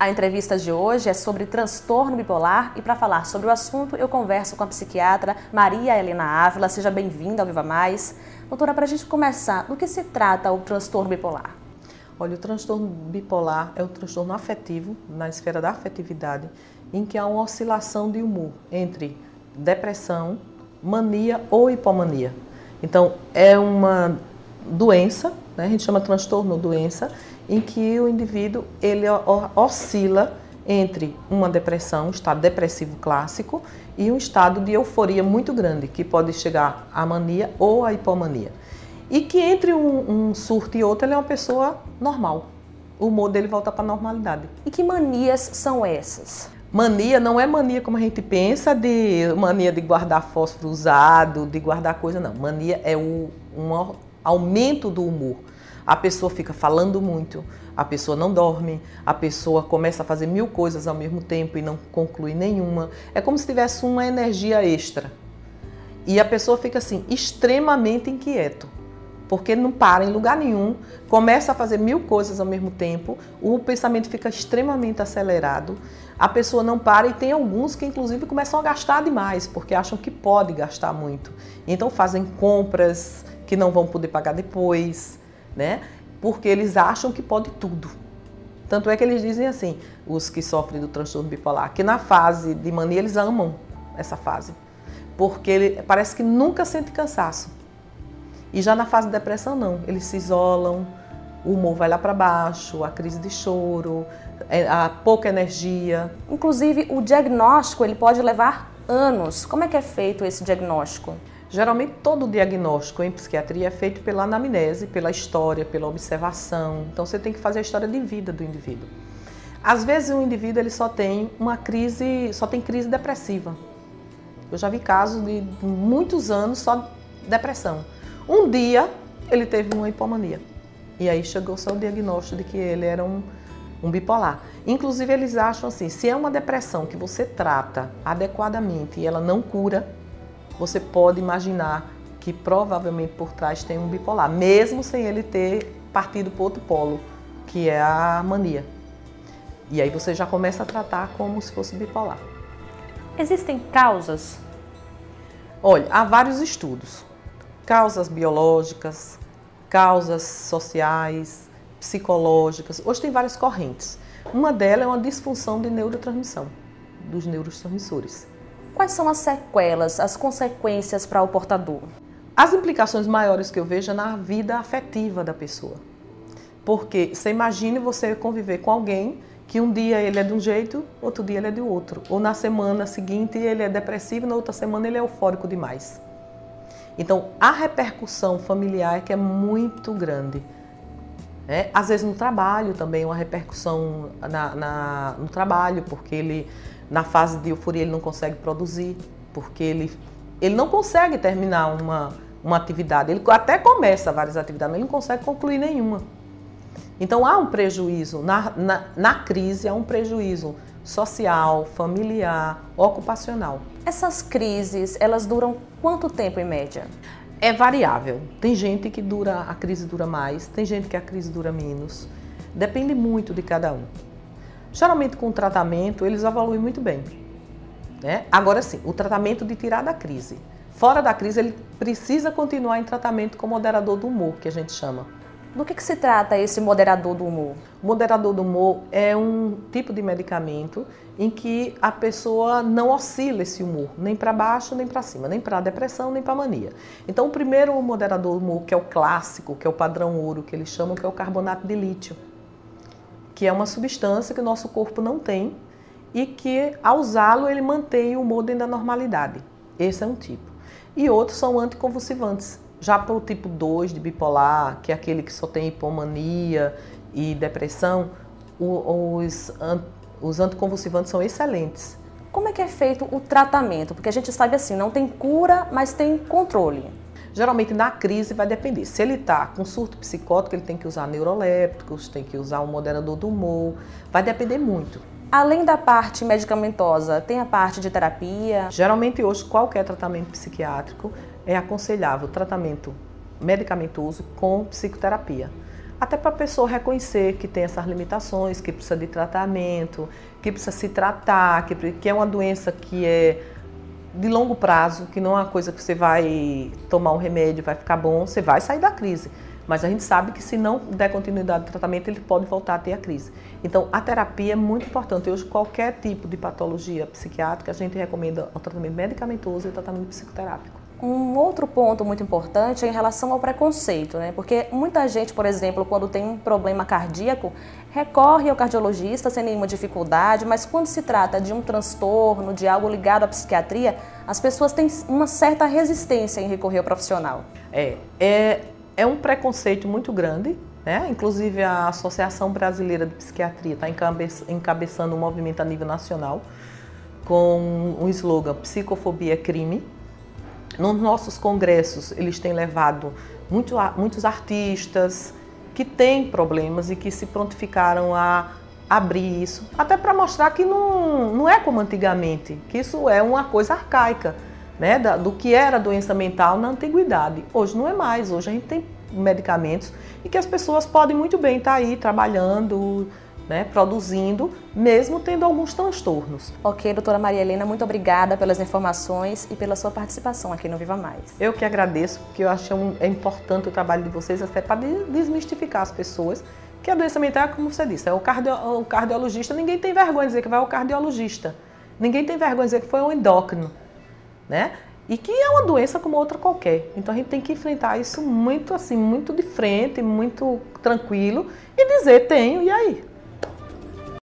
A entrevista de hoje é sobre transtorno bipolar e para falar sobre o assunto eu converso com a psiquiatra Maria Helena Ávila. Seja bem-vinda ao Viva Mais. Doutora, para a gente começar, do que se trata o transtorno bipolar? Olha, o transtorno bipolar é um transtorno afetivo, na esfera da afetividade, em que há uma oscilação de humor entre depressão, mania ou hipomania. Então, é uma doença, né? A gente chama transtorno doença, em que o indivíduo ele oscila entre uma depressão, um estado depressivo clássico, e um estado de euforia muito grande, que pode chegar à mania ou à hipomania. E que entre um surto e outro ele é uma pessoa normal. O humor dele volta para a normalidade. E que manias são essas? Mania não é mania como a gente pensa, de mania de guardar fósforo usado, de guardar coisa, não. Mania é um aumento do humor. A pessoa fica falando muito, a pessoa não dorme, a pessoa começa a fazer 1000 coisas ao mesmo tempo e não conclui nenhuma. É como se tivesse uma energia extra. E a pessoa fica assim, extremamente inquieto, porque não para em lugar nenhum, começa a fazer 1000 coisas ao mesmo tempo, o pensamento fica extremamente acelerado, a pessoa não para e tem alguns que inclusive começam a gastar demais, porque acham que pode gastar muito. Então fazem compras que não vão poder pagar depois, né? Porque eles acham que pode tudo. Tanto é que eles dizem assim, os que sofrem do transtorno bipolar, que na fase de mania eles amam essa fase, porque parece que nunca sente cansaço. E já na fase de depressão não, eles se isolam, o humor vai lá para baixo, a crise de choro, a pouca energia. Inclusive o diagnóstico ele pode levar anos. Como é que é feito esse diagnóstico? Geralmente todo o diagnóstico em psiquiatria é feito pela anamnese, pela história, pela observação. Então você tem que fazer a história de vida do indivíduo. Às vezes o indivíduo ele só tem crise depressiva. Eu já vi casos de muitos anos só depressão. Um dia ele teve uma hipomania e aí chegou só o diagnóstico de que ele era um bipolar. Inclusive eles acham assim, se é uma depressão que você trata adequadamente e ela não cura, você pode imaginar que provavelmente por trás tem um bipolar, mesmo sem ele ter partido para outro polo, que é a mania. E aí você já começa a tratar como se fosse bipolar. Existem causas? Olha, há vários estudos. Causas biológicas, causas sociais, psicológicas. Hoje tem várias correntes. Uma delas é uma disfunção de neurotransmissão, dos neurotransmissores. Quais são as sequelas, as consequências para o portador? As implicações maiores que eu vejo é na vida afetiva da pessoa. Porque você imagine você conviver com alguém que um dia ele é de um jeito, outro dia ele é de outro. Ou na semana seguinte ele é depressivo, na outra semana ele é eufórico demais. Então, a repercussão familiar é que é muito grande. Às vezes no trabalho também, uma repercussão no trabalho, porque ele, na fase de euforia, ele não consegue produzir, porque ele não consegue terminar uma atividade. Ele até começa várias atividades, mas ele não consegue concluir nenhuma. Então, há um prejuízo, na crise, há um prejuízo social, familiar, ocupacional. Essas crises, elas duram quanto tempo em média? É variável. Tem gente que a crise dura mais, tem gente que a crise dura menos. Depende muito de cada um. Geralmente com o tratamento eles evoluem muito bem, né? Agora sim, o tratamento de tirar da crise. Fora da crise ele precisa continuar em tratamento com moderador do humor, que a gente chama. Do que se trata esse moderador do humor? O moderador do humor é um tipo de medicamento em que a pessoa não oscila esse humor, nem para baixo, nem para cima, nem para depressão, nem para mania. Então, o primeiro moderador do humor, que é o clássico, que é o padrão ouro, que eles chamam, que é o carbonato de lítio, que é uma substância que o nosso corpo não tem e que, ao usá-lo, ele mantém o humor dentro da normalidade. Esse é um tipo. E outros são anticonvulsivantes. Já para o tipo 2 de bipolar, que é aquele que só tem hipomania e depressão, os anticonvulsivantes são excelentes. Como é que é feito o tratamento? Porque a gente sabe assim, não tem cura, mas tem controle. Geralmente na crise vai depender. Se ele está com surto psicótico, ele tem que usar neurolépticos, tem que usar um moderador do humor, vai depender muito. Além da parte medicamentosa, tem a parte de terapia? Geralmente hoje qualquer tratamento psiquiátrico é aconselhável tratamento medicamentoso com psicoterapia. até para a pessoa reconhecer que tem essas limitações, que precisa de tratamento, que precisa se tratar, que é uma doença que é de longo prazo, que não é uma coisa que você vai tomar um remédio e vai ficar bom, você vai sair da crise. Mas a gente sabe que se não der continuidade ao tratamento, ele pode voltar a ter a crise. Então, a terapia é muito importante. Hoje, qualquer tipo de patologia psiquiátrica, a gente recomenda o tratamento medicamentoso e o tratamento psicoterápico. Um outro ponto muito importante é em relação ao preconceito, né? Porque muita gente, por exemplo, quando tem um problema cardíaco, recorre ao cardiologista sem nenhuma dificuldade, mas quando se trata de um transtorno, de algo ligado à psiquiatria, as pessoas têm uma certa resistência em recorrer ao profissional. É um preconceito muito grande, né? Inclusive a Associação Brasileira de Psiquiatria está encabeçando um movimento a nível nacional com um slogan Psicofobia é crime. Nos nossos congressos eles têm levado muitos artistas que têm problemas e que se prontificaram a abrir isso, até para mostrar que não é como antigamente, que isso é uma coisa arcaica, né, do que era doença mental na antiguidade. Hoje não é mais, hoje a gente tem medicamentos e que as pessoas podem muito bem estar aí trabalhando, né, produzindo, mesmo tendo alguns transtornos. Ok, doutora Maria Helena, muito obrigada pelas informações e pela sua participação aqui no Viva Mais. Eu que agradeço, porque eu acho é importante o trabalho de vocês até para desmistificar as pessoas, que a doença mental, como você disse, é o cardiologista, ninguém tem vergonha de dizer que vai ao cardiologista, ninguém tem vergonha de dizer que foi um endócrino, né? E que é uma doença como outra qualquer. Então a gente tem que enfrentar isso muito assim, muito de frente, muito tranquilo e dizer tenho, e aí?